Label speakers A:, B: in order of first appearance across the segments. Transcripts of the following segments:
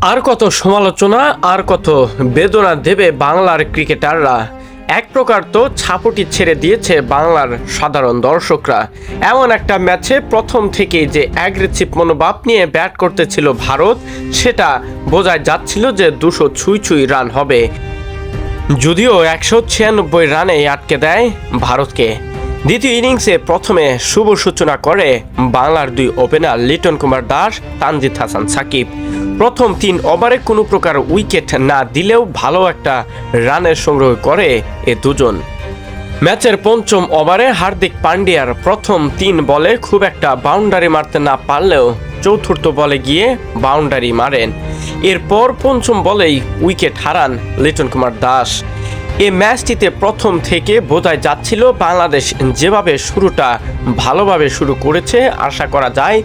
A: আর কত সমালোচনা আর কত বেদনা দেবে বাংলার ক্রিকেটাররা। এক প্রকার তো ছাপটি ছেড়ে দিয়েছে বাংলার সাধারণ দর্শকরা। এমন একটা ম্যাচে প্রথম থেকেই যে অ্যাগ্রেসিভ মনোভাব নিয়ে ব্যাট করতেছিল ভারত, সেটা বোঝাই যাচ্ছিল যে 200 ছুঁই ছুঁই রান হবে। যদিও 196 রানে আটকে দেয় ভারতকে। দ্বিতীয় ইনিংসে প্রথমে শুভ সূচনা করে বাংলার দুই ওপেনার লিটন কুমার দাস, তানজিদ হাসান সাকিব। প্রথম 3 ওভারে কোনো প্রকার উইকেট না দিলেও ভালো একটা রানের সংগ্রহ করে এ দুজন। ম্যাচের পঞ্চম ওভারে হার্দিক পান্ডিয়ার প্রথম 3 বলে খুব একটা বাউন্ডারি মারতে না পারলেও চতুর্থ বলে গিয়ে বাউন্ডারি মারেন। এরপর পঞ্চম বলেই উইকেট হারান লিটন কুমার দাস। এই ম্যাচটিতে প্রথম থেকে বোঝাই যাচ্ছিল বাংলাদেশ যেভাবে শুরুটা ভালোভাবে শুরু করেছে, আশা করা যায়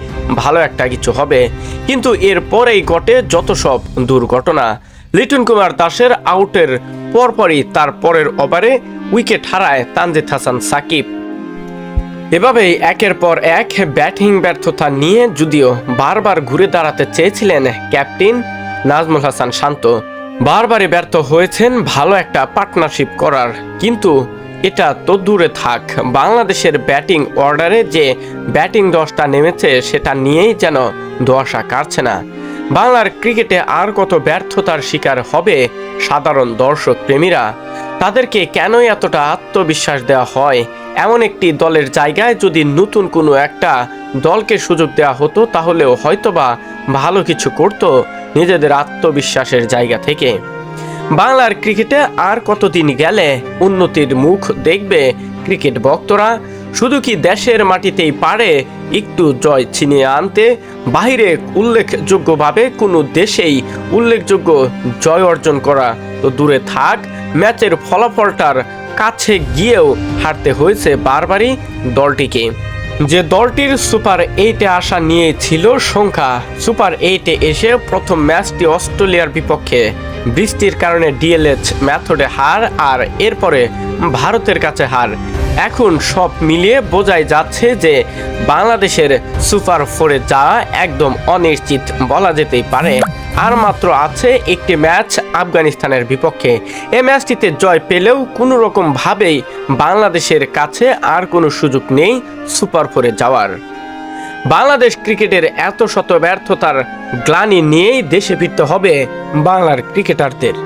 A: ভালো একটা কিছু হবে। কিন্তু এরপরেই ঘটে যত সব দুর্ঘটনা। লিটন কুমার দাসের আউটের পরপরই তার পরের ওভারে উইকেট হারায় তানজিদ হাসান সাকিব। এভাবেই একের পর এক ব্যাটিং ব্যর্থতা নিয়ে যদিও বারবার ঘুরে দাঁড়াতে চেয়েছিলেন ক্যাপ্টেন নাজমুল হাসান শান্ত, বারবারই ব্যর্থ হয়েছেন ভালো একটা পার্টনারশিপ করার। কিন্তু এটা তো দূরে থাক, বাংলাদেশের ব্যাটিং অর্ডারে যে ব্যাটিং দশটা নেমেছে সেটা নিয়েই যেন ধোঁয়াশা কাটছে না। বাংলার ক্রিকেটে আর কত ব্যর্থতার শিকার হবে সাধারণ দর্শক প্রেমীরা? তাদেরকে কেনই এতটা আত্মবিশ্বাস দেওয়া হয়? এমন একটি দলের জায়গায় যদি নতুন কোনো একটা দলকে সুযোগ দেওয়া হতো তাহলেও হয়তোবা ভালো কিছু করতো নিজেদের আত্মবিশ্বাসের জায়গা থেকে। বাংলার ক্রিকেটে আর কতদিন গেলে উন্নতির মুখ দেখবে ক্রিকেট ভক্তরা? শুধু কি দেশের মাটিতেই পারে একটু জয় ছিনিয়ে আনতে? বাহিরে উল্লেখযোগ্যভাবে কোনো দেশেই উল্লেখযোগ্য জয় অর্জন করা তো দূরে থাক, ম্যাচের ফলাফলটার কাছে গিয়েও হারতে হয়েছে বারবারই দলটিকে। যে দলটির সুপার 8-এ আসা নিয়ে ছিল সংখ্যা, সুপার 8-এ এসে প্রথম ম্যাচটি অস্ট্রেলিয়ার বিপক্ষে বৃষ্টির কারণে ডিএলএচ মেথডে হার, আর এরপরে ভারতের কাছে হার। এখন সব মিলিয়ে বোঝাই যাচ্ছে যে বাংলাদেশের সুপার 4-এ যাওয়া একদম অনিশ্চিত বলা যেতেই পারে। আর মাত্র আছে একটি ম্যাচ আফগানিস্তানের বিপক্ষে। এই ম্যাচটিতে জয় পেলেও কোনো রকম ভাবেই বাংলাদেশের কাছে আর কোনো সুযোগ নেই সুপার 4-এ যাওয়ার। বাংলাদেশ ক্রিকেটের এত শত ব্যর্থতার গ্লানি নিয়েই দেশে ফিরতে হবে বাংলার ক্রিকেটারদের।